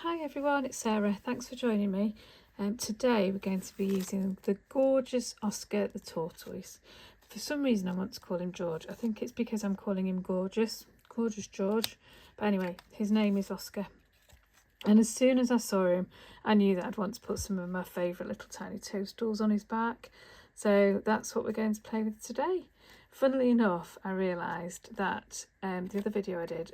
Hi everyone, it's Sarah. Thanks for joining me. Today we're going to be using the gorgeous Oscar the tortoise. For some reason I want to call him George. I think it's because I'm calling him Gorgeous George. But anyway, his name is Oscar. And as soon as I saw him, I knew that I'd want to put some of my favourite little tiny toadstools on his back. So that's what we're going to play with today. Funnily enough, I realised that the other video I did,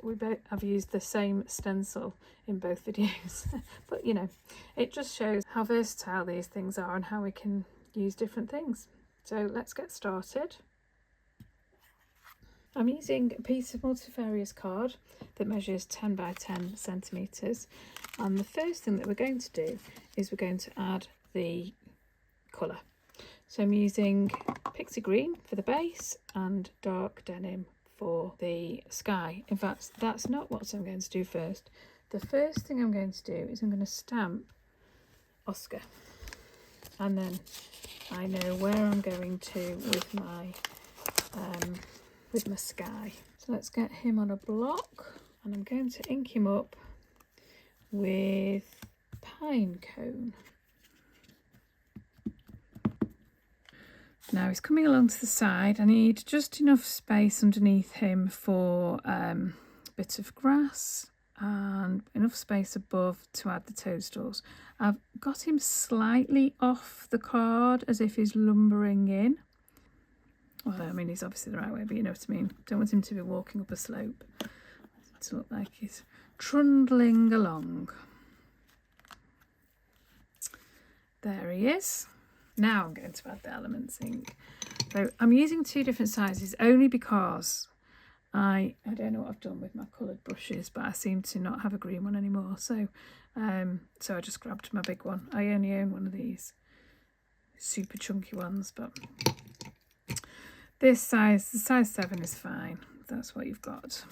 I've used the same stencil in both videos. But you know, it just shows how versatile these things are and how we can use different things. So let's get started. I'm using a piece of multifarious card that measures 10 by 10 centimetres, and the first thing that we're going to do is we're going to add the colour. So I'm using pixie green for the base and dark denim for the sky. In fact, that's not what I'm going to do first. The first thing I'm going to do is I'm going to stamp Oscar, and then I know where I'm going to with my sky. So let's get him on a block, and I'm going to ink him up with pine cone. Now he's coming along to the side. I need just enough space underneath him for a bit of grass and enough space above to add the toadstools. I've got him slightly off the card as if he's lumbering in. Well, I mean, he's obviously the right way, but you know what I mean. Don't want him to be walking up a slope. To look like he's trundling along. There he is. Now I'm going to add the elements ink. So I'm using two different sizes only because I don't know what I've done with my coloured brushes, but I seem to not have a green one anymore. So I just grabbed my big one. I only own one of these super chunky ones, but this size, the size 7 is fine. That's what you've got.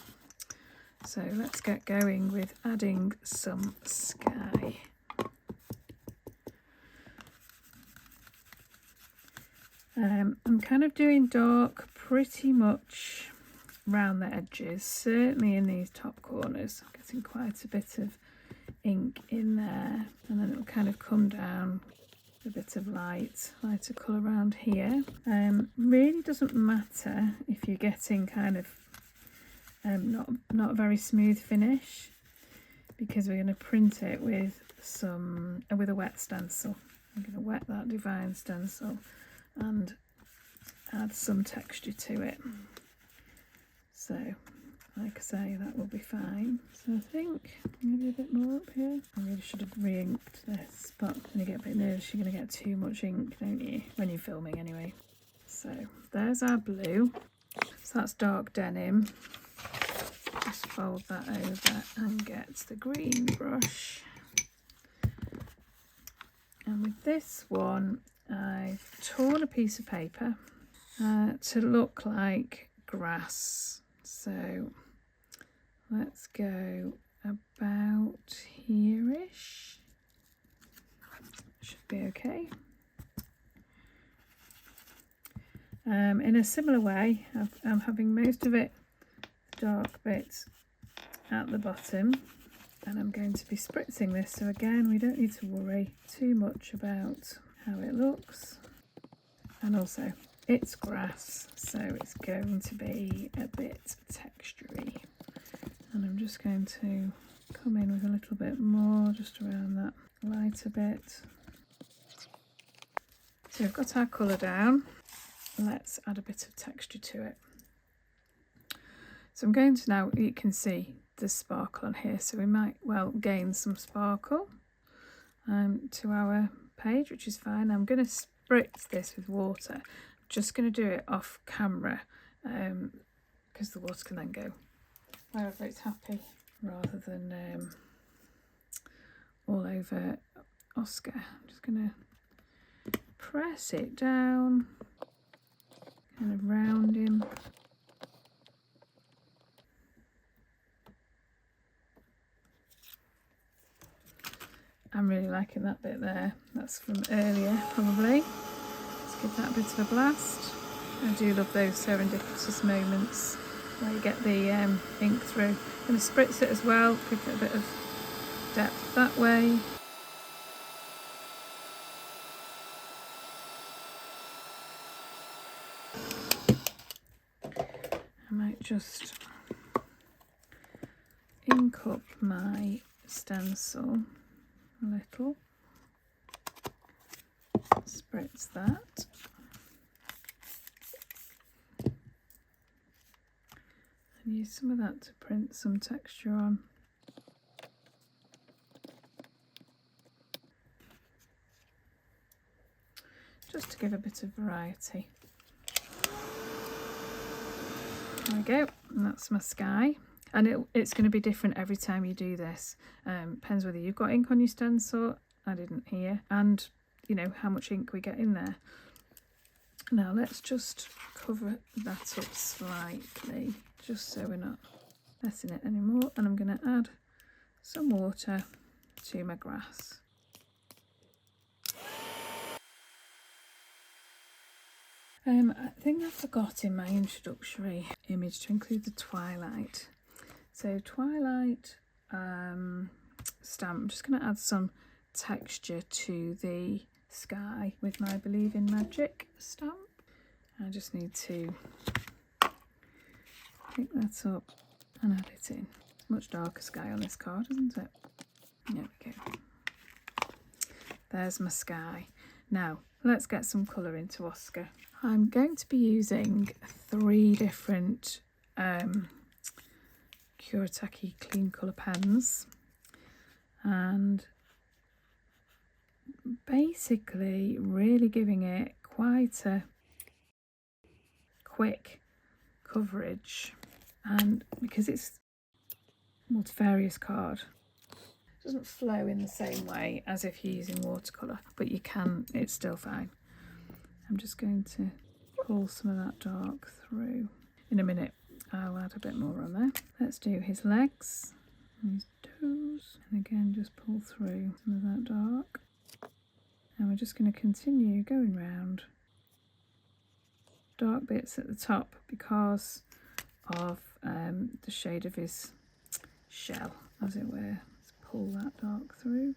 So let's get going with adding some sky. I'm kind of doing dark pretty much around the edges, certainly in these top corners. Getting quite a bit of ink in there, and then it'll kind of come down a bit of lighter colour around here. Really doesn't matter if you're getting kind of not a very smooth finish, because we're going to print it with a wet stencil. I'm going to wet that divine stencil and add some texture to it. So like I say, that will be fine. So I think maybe a bit more up here. I really should have re-inked this, but when you get a bit nervous you're going to get too much ink, don't you, when you're filming anyway. So there's our blue. So that's dark denim. Just fold that over and get the green brush. And with this one, I've torn a piece of paper to look like grass. So let's go about here-ish. Should be okay. In a similar way, I'm having most of it dark bits at the bottom, and I'm going to be spritzing this, so again we don't need to worry too much about how it looks. And also it's grass, so it's going to be a bit textury, and I'm just going to come in with a little bit more just around that lighter bit. So we've got our colour down. Let's add a bit of texture to it. So I'm going to, now you can see the sparkle on here, so we might well gain some sparkle to our page, which is fine. I'm going to spritz this with water. I'm just going to do it off camera because the water can then go wherever it's happy, rather than all over Oscar. I'm just going to press it down, kind of round him. I'm really liking that bit there. That's from earlier, probably. Let's give that a bit of a blast. I do love those serendipitous moments where you get the ink through. I'm going to spritz it as well, give it a bit of depth that way. I might just ink up my stencil a little, spritz that, and use some of that to print some texture on. Just to give a bit of variety. There we go, and that's my sky. And it's going to be different every time you do this. Depends whether you've got ink on your stencil, I didn't here, and you know how much ink we get in there. Now let's just cover that up slightly, just so we're not messing it anymore. And I'm going to add some water to my grass. I think I forgot in my introductory image to include the twilight. So twilight stamp, I'm just going to add some texture to the sky with my Believe in Magic stamp. I just need to pick that up and add it in. It's much darker sky on this card, isn't it? There we go. There's my sky. Now let's get some colour into Oscar. I'm going to be using 3 different Kuretake clean colour pens, and basically really giving it quite a quick coverage, and because it's multifarious card, it doesn't flow in the same way as if you're using watercolour, but you can, it's still fine. I'm just going to pull some of that dark through. In a minute I'll add a bit more on there. Let's do his legs, his toes, and again just pull through some of that dark. And we're just going to continue going round dark bits at the top because of the shade of his shell, as it were. Let's pull that dark through.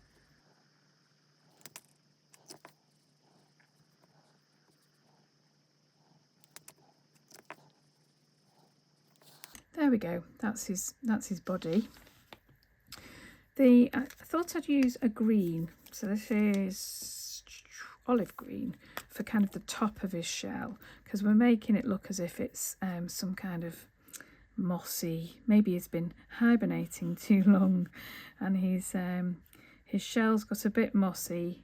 There we go. That's his body. I thought I'd use a green, so this is olive green for kind of the top of his shell, because we're making it look as if it's some kind of mossy. Maybe he's been hibernating too long, and his shell's got a bit mossy,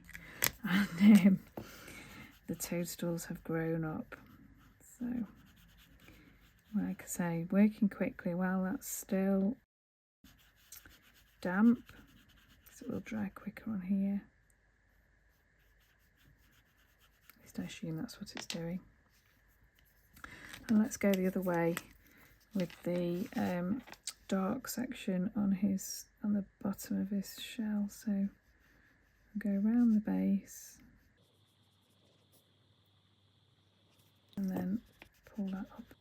and the toadstools have grown up. So, like I say, working quickly while that's still damp, so it will dry quicker on here. At least I assume that's what it's doing. And let's go the other way with the dark section on the bottom of his shell. So go around the base and then pull that up.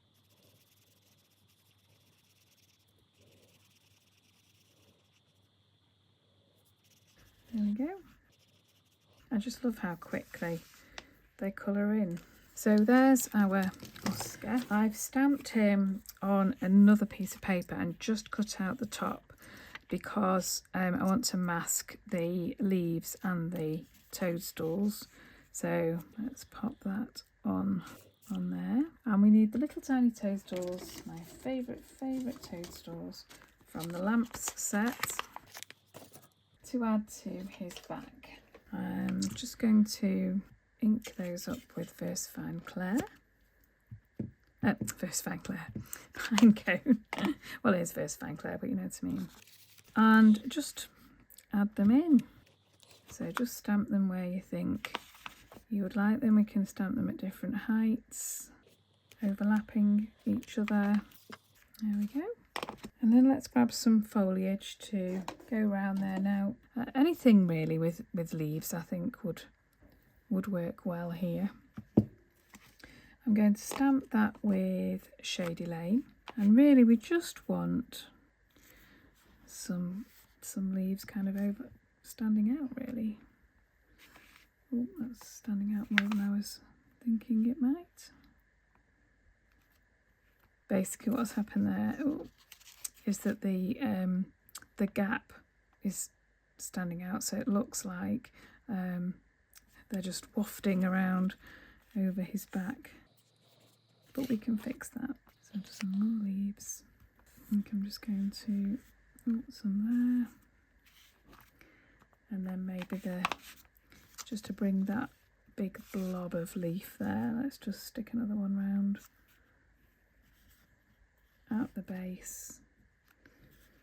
There we go. I just love how quickly they colour in. So there's our Oscar. I've stamped him on another piece of paper and just cut out the top because I want to mask the leaves and the toadstools. So let's pop that on there. And we need the little tiny toadstools, my favourite toadstools from the lamps set, to add to his back. I'm just going to ink those up with Pine Cone. Well, it is Pine Cone, but you know what I mean. And just add them in. So just stamp them where you think you would like them. We can stamp them at different heights, overlapping each other. There we go. And then let's grab some foliage to go around there. Now, anything really with leaves I think would work well here. I'm going to stamp that with Shady Lane, and really we just want some some leaves kind of over standing out really. Oh, that's standing out more than I was thinking it might. Basically what's happened there is that the gap is standing out, so it looks like they're just wafting around over his back, but we can fix that. So just some more leaves. I think I'm just going to put some there, and then maybe just to bring that big blob of leaf there, let's just stick another one round at the base.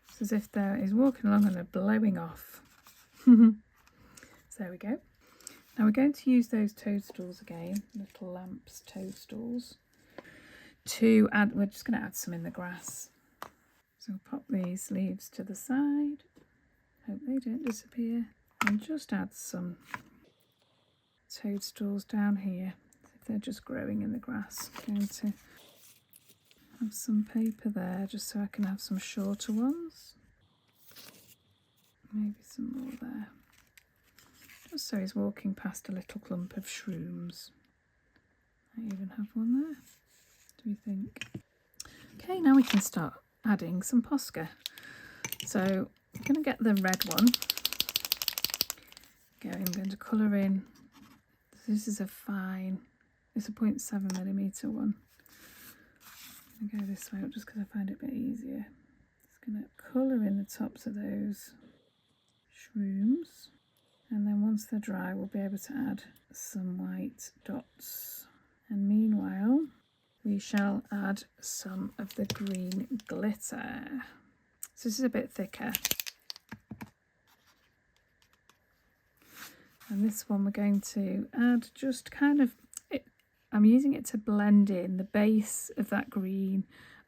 It's as if he's walking along and they're blowing off. So there we go. Now we're going to use those toadstools again, little lamps toadstools, to add, we're just going to add some in the grass. So we'll pop these leaves to the side, hope they don't disappear, and just add some toadstools down here, as if they're just growing in the grass. I'm going to have some paper there just so I can have some shorter ones. Maybe some more there. Just so he's walking past a little clump of shrooms. I even have one there. What do you think? Okay, now we can start adding some Posca. So I'm going to get the red one going. I'm going to colour in. This is a fine, it's a 0.7mm one. I'm going to go this way up just because I find it a bit easier. Just going to colour in the tops of those shrooms, and then once they're dry we'll be able to add some white dots, and meanwhile we shall add some of the green glitter. So this is a bit thicker, and this one we're going to add just kind of, I'm using it to blend in the base of that green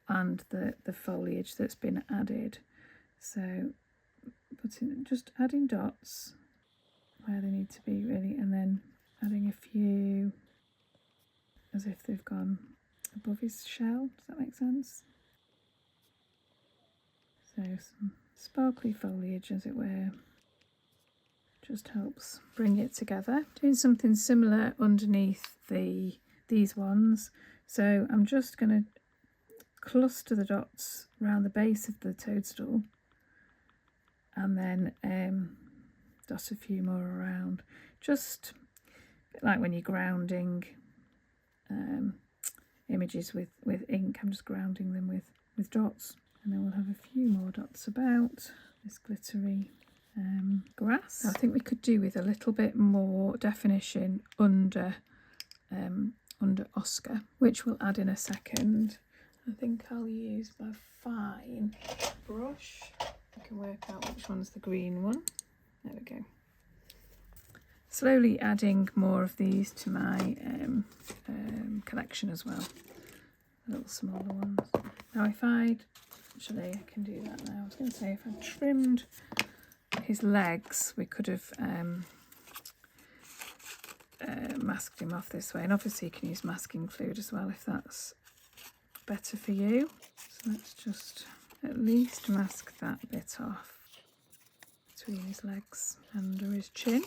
and the foliage that's been added. So just adding dots where they need to be really, and then adding a few as if they've gone above his shell. Does that make sense? So some sparkly foliage, as it were, just helps bring it together. Doing something similar underneath these ones. So I'm just going to cluster the dots around the base of the toadstool, and then dot a few more around, just a bit like when you're grounding images with ink. I'm just grounding them with dots, and then we'll have a few more dots about this glittery grass. I think we could do with a little bit more definition under Oscar, which we'll add in a second. I think I'll use my fine brush. I can work out which one's the green one. There we go. Slowly adding more of these to my collection as well. Little smaller ones. Now actually I can do that now. I was going to say if I trimmed his legs we could have masked him off this way, and obviously you can use masking fluid as well if that's better for you. So let's just at least mask that bit off between his legs and under his chin.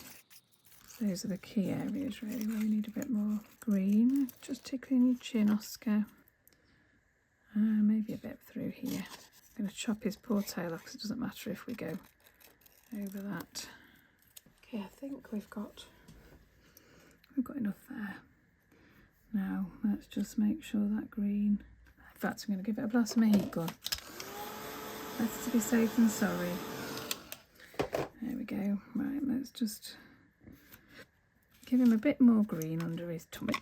Those are the key areas really where we need a bit more green. Just tickling your chin, Oscar. Maybe a bit through here. I'm going to chop his poor tail off because it doesn't matter if we go over that. Okay, I think we've got enough there. Now let's just make sure that green, in fact I'm going to give it a blast of my heat gun. Better to be safe than sorry. There we go. Right, let's just give him a bit more green under his tummy,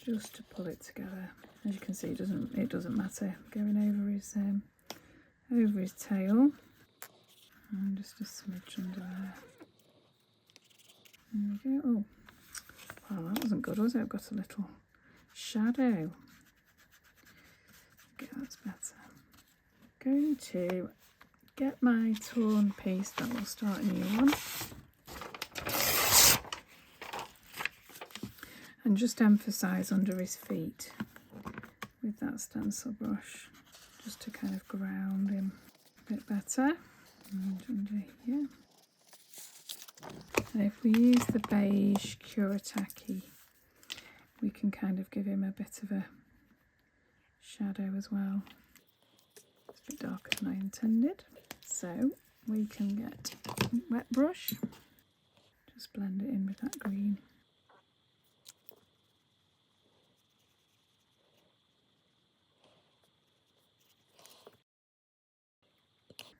just to pull it together. As you can see, it doesn't matter going over his tail, and just a smidge under there. There we go. Oh, well, that wasn't good, was it? I've got a little shadow. Okay, that's better. Going to get my torn piece, that will start a new one, and just emphasise under his feet with that stencil brush, just to kind of ground him. a bit better. And under here. And if we use the beige Kuretake, we can kind of give him a bit of a shadow as well. It's a bit darker than I intended. So we can get a wet brush, just blend it in with that green.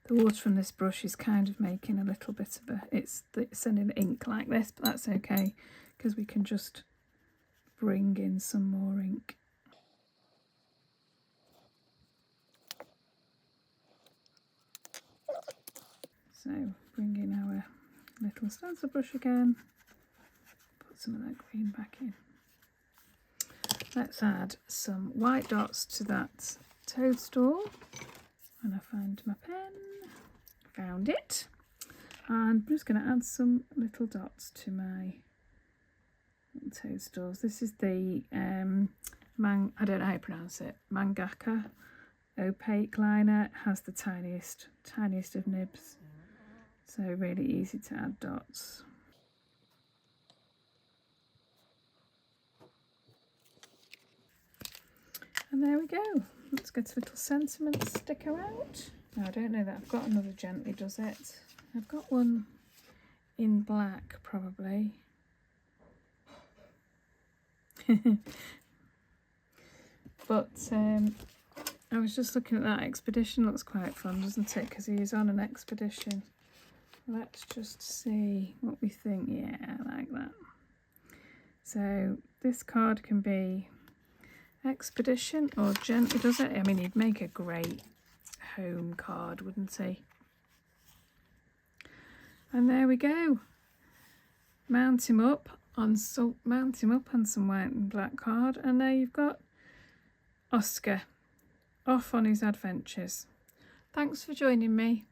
The water from this brush is kind of making a little bit of it's sending the ink like this, but that's okay because we can just bring in some more ink. So bring in our little stencil brush again, put some of that green back in. Let's add some white dots to that toadstool. And I find my pen, found it. And I'm just going to add some little dots to my toadstools. This is the, I don't know how you pronounce it, Mangaka opaque liner. It has the tiniest of nibs. So really easy to add dots. And there we go. Let's get a little sentiment sticker out. Now, I don't know that I've got another Gently Does It. I've got one in black probably. But I was just looking at that expedition. Looks quite fun, doesn't it? Because he's on an expedition. Let's just see what we think. Yeah, I like that. So this card can be expedition or Gently Does It. I mean, he'd make a great home card, wouldn't he? And there we go. Mount him up on some white and black card, and there you've got Oscar off on his adventures. Thanks for joining me.